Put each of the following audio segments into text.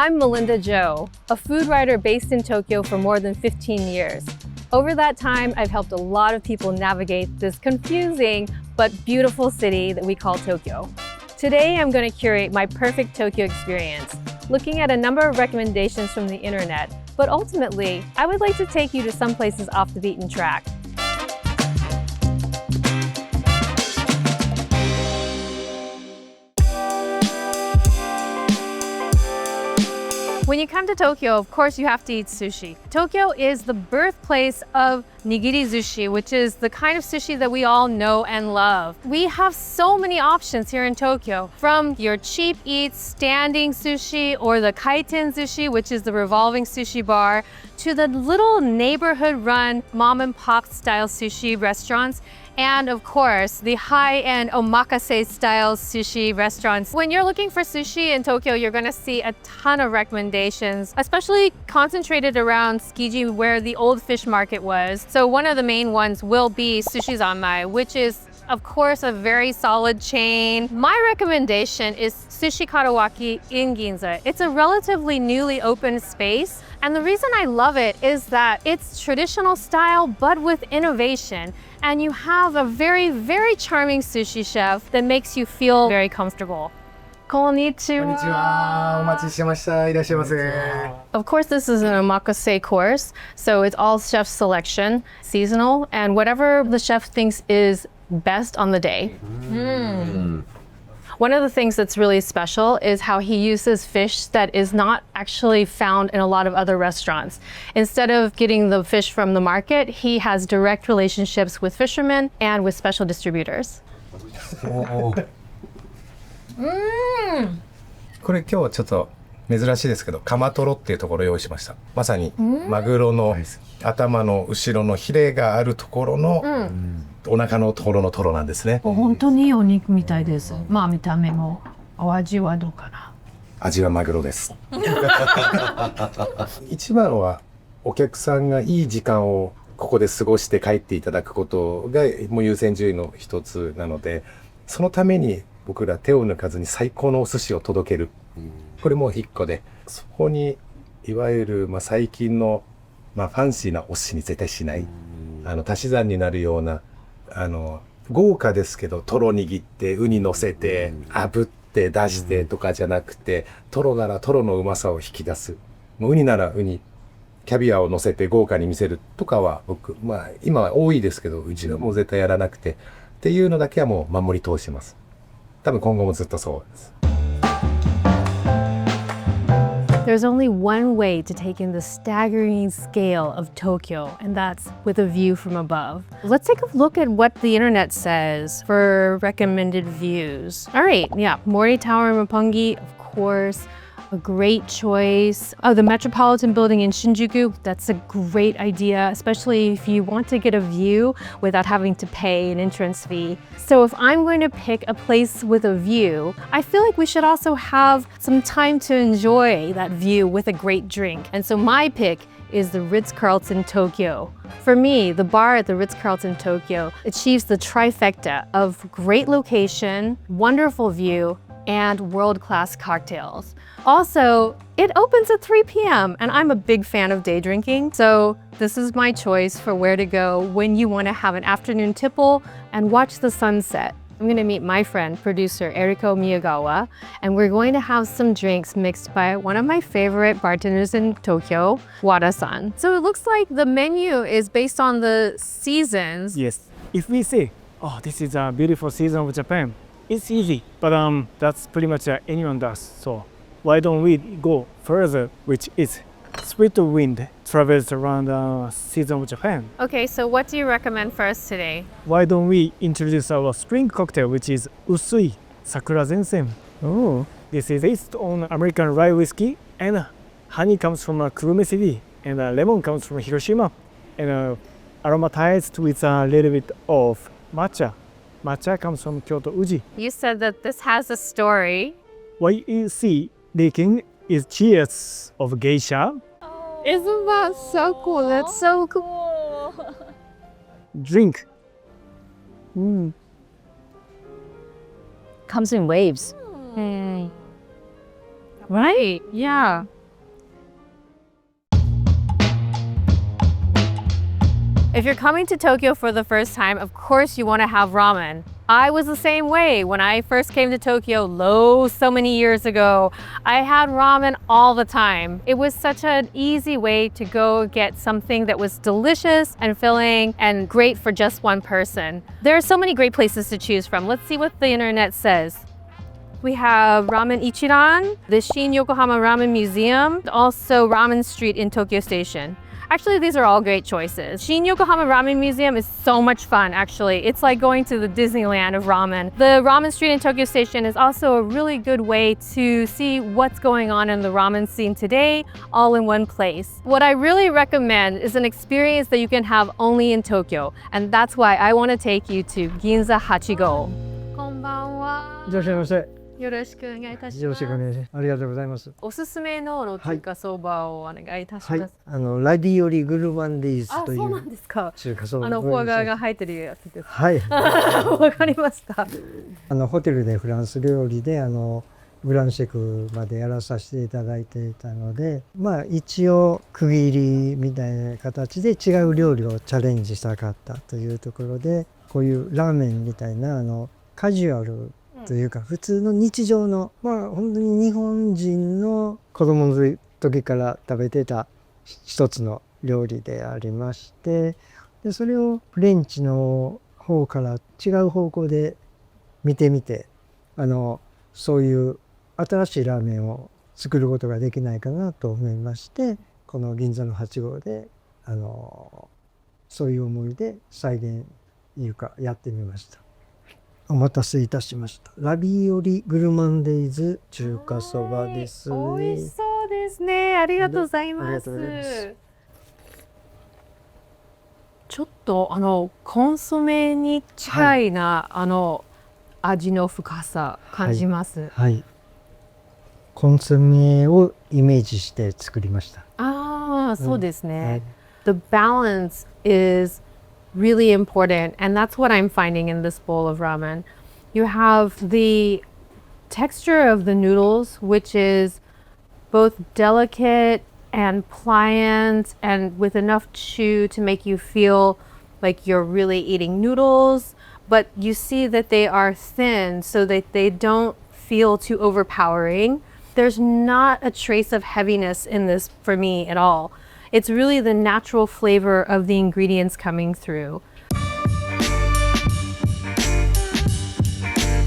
I'm Melinda Joe, a food writer based in Tokyo for more than 15 years. Over that time, I've helped a lot of people navigate this confusing but beautiful city that we call Tokyo. Today, I'm going to curate my perfect Tokyo experience, looking at a number of recommendations from the internet, but ultimately, I would like to take you to some places off the beaten track. When you come to Tokyo, of course you have to eat sushi. Tokyo is the birthplace of nigiri sushi, which is the kind of sushi that we all know and love. We have so many options here in Tokyo, from your cheap eats standing sushi or the kaiten sushi, which is the revolving sushi bar, to the little neighborhood run mom and pop style sushi restaurants, and of course, the high-end omakase-style sushi restaurants. When you're looking for sushi in Tokyo, you're gonna see a ton of recommendations, especially concentrated around Tsukiji, where the old fish market was. So one of the main ones will be Sushi Zanmai, which is of course a very solid chain. My recommendation is Sushi Karawaki in Ginza. It's a relatively newly opened space, and the reason I love it is that it's traditional style but with innovation, and you have a very, very charming sushi chef that makes you feel very comfortable. Konnichiwa. こんにちは。お待ちしてました。いらっしゃいませ。 Of course, this is an omakase course, so it's all chef selection, seasonal, and whatever the chef thinks is best on the day. One of the things that's really special is how he uses fish that is not actually found in a lot of other restaurants. Instead of getting the fish from the market, he has direct relationships with fishermen and with special distributors. これ今日ちょっと珍しいですけど、カマトロっていうところを用意しました。まさにマグロの頭の後ろのヒレがあるところのお腹のところのトロなんですね。本当にいいお肉みたいです。まあ見た目も。お味はどうかな。味はマグロです。一番はお客さんがいい時間をここで過ごして帰っていただくことがもう優先順位の一つなので、そのために僕ら手を抜かずに最高のお寿司を届ける。これも一個で、そこにいわゆる最近のファンシーなお寿司に絶対しない、足し算になるような豪華ですけどトロ握ってウニ乗せて炙って出してとかじゃなくて、トロならトロのうまさを引き出す。もうウニならウニ、キャビアを乗せて豪華に見せるとかは僕今は多いですけど、うちはもう絶対やらなくてっていうのだけはもう守り通してます。多分今後もずっとそうです。There's only one way to take in the staggering scale of Tokyo, and that's with a view from above. Let's take a look at what the internet says for recommended views. All right, yeah, Mori Tower in Roppongi, of course. A great choice. Oh, the Metropolitan Building in Shinjuku, that's a great idea, especially if you want to get a view without having to pay an entrance fee. So if I'm going to pick a place with a view, I feel like we should also have some time to enjoy that view with a great drink. And so my pick is the Ritz-Carlton Tokyo. For me, the bar at the Ritz-Carlton Tokyo achieves the trifecta of great location, wonderful view, and world-class cocktails. Also, it opens at 3 p.m. and I'm a big fan of day drinking, so this is my choice for where to go when you want to have an afternoon tipple and watch the sunset. I'm going to meet my friend, producer Eriko Miyagawa, and we're going to have some drinks mixed by one of my favorite bartenders in Tokyo, Wada-san. So it looks like the menu is based on the seasons. Yes. If we say, oh, this is a beautiful season of Japan, it's easy, but that's pretty much anyone does. So why don't we go further, which is sweet wind travels around the season of Japan. Okay, so what do you recommend for us today? Why don't we introduce our spring cocktail, which is Usui Sakura Zensen. Oh, this is based on American rye whiskey, and honey comes from Kurume City, and lemon comes from Hiroshima, and aromatized with a little bit of matcha. Matcha comes from Kyoto Uji. You said that this has a story. What you see leaking is tears of geisha. Isn't that so cool? That's so cool. Drink. Comes in waves. Right? Yeah. If you're coming to Tokyo for the first time, of course you want to have ramen. I was the same way when I first came to Tokyo so many years ago. I had ramen all the time. It was such an easy way to go get something that was delicious and filling and great for just one person. There are so many great places to choose from. Let's see what the internet says. We have Ramen Ichiran, the Shin Yokohama Ramen Museum, also Ramen Street in Tokyo Station. Actually, these are all great choices. Shin Yokohama Ramen Museum is so much fun, actually. It's like going to the Disneyland of ramen. The Ramen Street in Tokyo Station is also a really good way to see what's going on in the ramen scene today, all in one place. What I really recommend is an experience that you can have only in Tokyo, and that's why I want to take you to Ginza Hachigo. こんばんは。いらっしゃいませ。よろしくお願いいたします。よろしくお願いします。ありがとうございます。おすすめの中華そばをお願いいたします。ラディオリグルマンディーズといそうなんですか。中華そば。フォアグラが入ってるやつです。はい。わかりました。ホテルでフランス料理でブランシェフまでやらさせていただいていたので、まあ一応区切りみたいな形で違う料理をチャレンジしたかったというところで、こういうラーメンみたいなカジュアルというか普通の日常の本当に日本人の子供の時から食べてた一つの料理でありまして、でそれをフレンチの方から違う方向で見てみてそういう新しいラーメンを作ることができないかなと思いまして、この銀座の8号でそういう思いで再現いうかやってみました。お待たせいたしました。ラビオリグルマンデイズ中華そばです。美味しそうですね。ありがとうございます。ちょっとコンソメに近いな、味の深さ感じます。はい。コンソメをイメージして作りました。ああ、そうですね。The balance is really important, and that's what I'm finding in this bowl of ramen. You have the texture of the noodles, which is both delicate and pliant and with enough chew to make you feel like you're really eating noodles, but you see that they are thin so that they don't feel too overpowering. There's not a trace of heaviness in this for me at all. It's really the natural flavor of the ingredients coming through.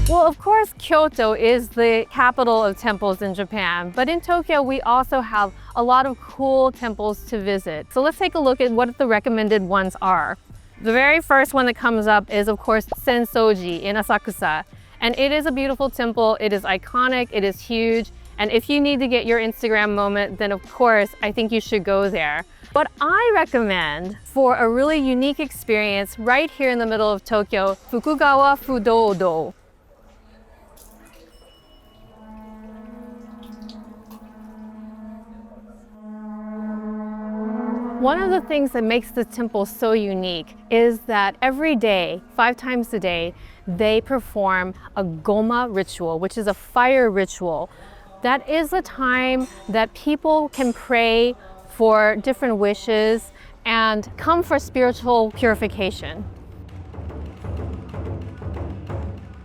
Well, of course, Kyoto is the capital of temples in Japan, but in Tokyo, we also have a lot of cool temples to visit. So let's take a look at what the recommended ones are. The very first one that comes up is, of course, Sensoji in Asakusa. And it is a beautiful temple. It is iconic. It is huge. And if you need to get your Instagram moment, then of course, I think you should go there. But I recommend for a really unique experience right here in the middle of Tokyo, Fukugawa Fudo-do. One of the things that makes the temple so unique is that every day, 5 times a day, they perform a goma ritual, which is a fire ritual. That is a time that people can pray for different wishes and come for spiritual purification.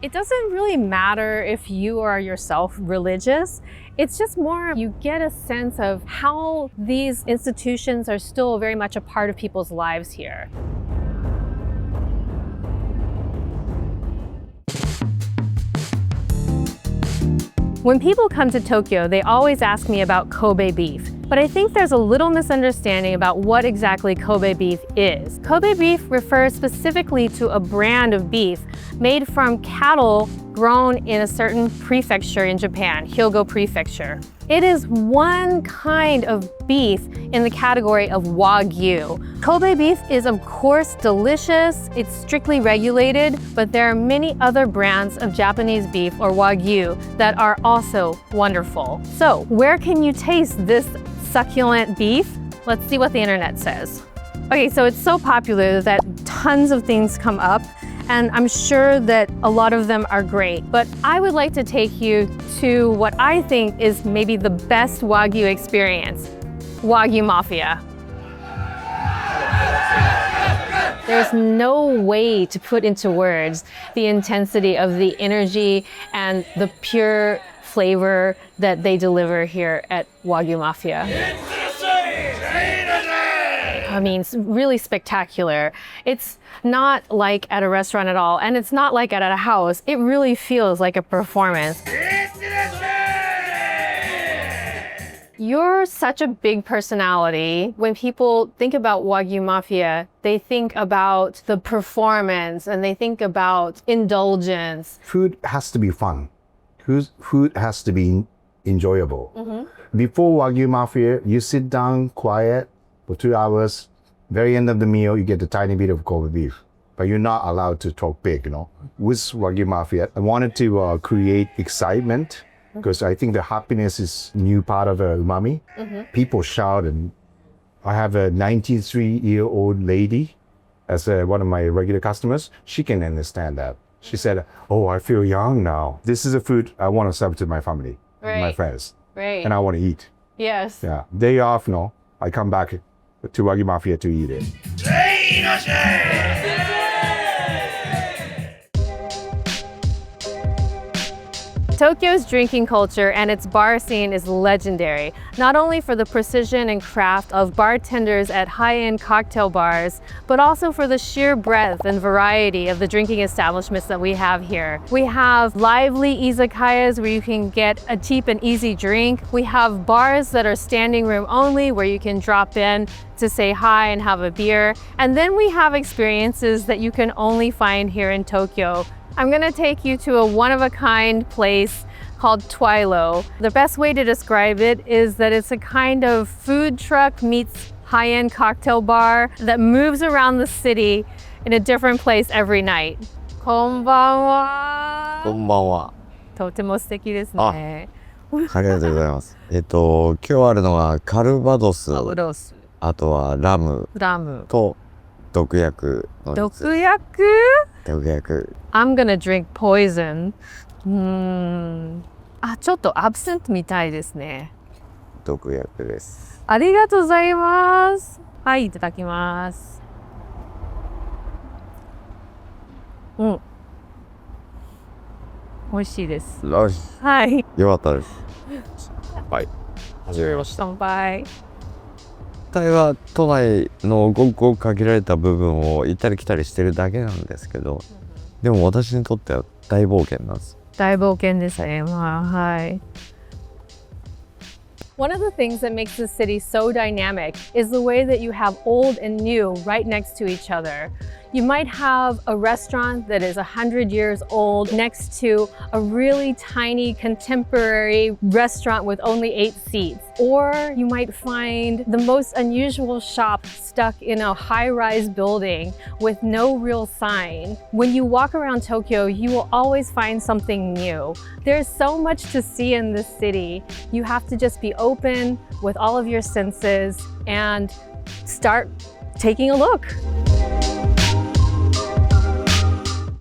It doesn't really matter if you are yourself religious. It's just more you get a sense of how these institutions are still very much a part of people's lives here. When people come to Tokyo, they always ask me about Kobe beef. But I think there's a little misunderstanding about what exactly Kobe beef is. Kobe beef refers specifically to a brand of beef made from cattle grown in a certain prefecture in Japan, Hyogo Prefecture. It is one kind of beef in the category of Wagyu. Kobe beef is of course delicious, it's strictly regulated, but there are many other brands of Japanese beef or Wagyu that are also wonderful. So where can you taste this succulent beef? Let's see what the internet says. Okay, so it's so popular that tons of things come up, and I'm sure that a lot of them are great. But I would like to take you to what I think is maybe the best Wagyu experience, Wagyu Mafia. There's no way to put into words the intensity of the energy and the pure flavor that they deliver here at Wagyu Mafia. I mean, it's really spectacular. It's not like at a restaurant at all, and it's not like at a house. It really feels like a performance. You're such a big personality. When people think about Wagyu Mafia, they think about the performance and they think about indulgence. Food has to be fun. Food has to be enjoyable. Before Wagyu Mafia, you sit down quiet for 2 hours. Very end of the meal, you get a tiny bit of Kobe beef. But you're not allowed to talk big, you know. With Wagyu Mafia, I wanted to create excitement, because I think the happiness is new part of umami. People shout, and I have a 93-year-old lady as one of my regular customers. She can understand that. She said, "Oh, I feel young now. This is a food I want to serve to my family, my friends, and I want to eat." Yes. Yeah, day off, no, I come back to Wagyu Mafia to eat it. Tokyo's drinking culture and its bar scene is legendary, not only for the precision and craft of bartenders at high-end cocktail bars, but also for the sheer breadth and variety of the drinking establishments that we have here. We have lively izakayas where you can get a cheap and easy drink. We have bars that are standing room only where you can drop in to say hi and have a beer. And then we have experiences that you can only find here in Tokyo. I'm gonna take you to a one-of-a-kind place called Twilo. The best way to describe it is that it's a kind of food truck meets high-end cocktail bar that moves around the city in a different place every night. こんばんは。こんばんは。とても素敵ですね。ありがとうございます。今日あるのはカルバドス、ロース、あとはラムラムと毒薬の3つ。毒薬？毒薬。I'm gonna drink poison. ちょっとアブセントみたいですね。毒薬です。ありがとうございます。はい、いただきます。美味しいです。よし。はい。よかったです。はい。はじめまして。乾杯。実際は都内のごくごく限られた部分を行ったり来たりしてるだけなんですけど、でも私にとっては大冒険なんです。大冒険ですね。まあ、はい。One of the things that makes the city so dynamic is the way that you have old and new right next to each other. You might have a restaurant that is 100 years old next to a really tiny contemporary restaurant with only 8 seats. Or you might find the most unusual shop stuck in a high-rise building with no real sign. When you walk around Tokyo, you will always find something new. There's so much to see in this city. You have to just be open with all of your senses and start taking a look.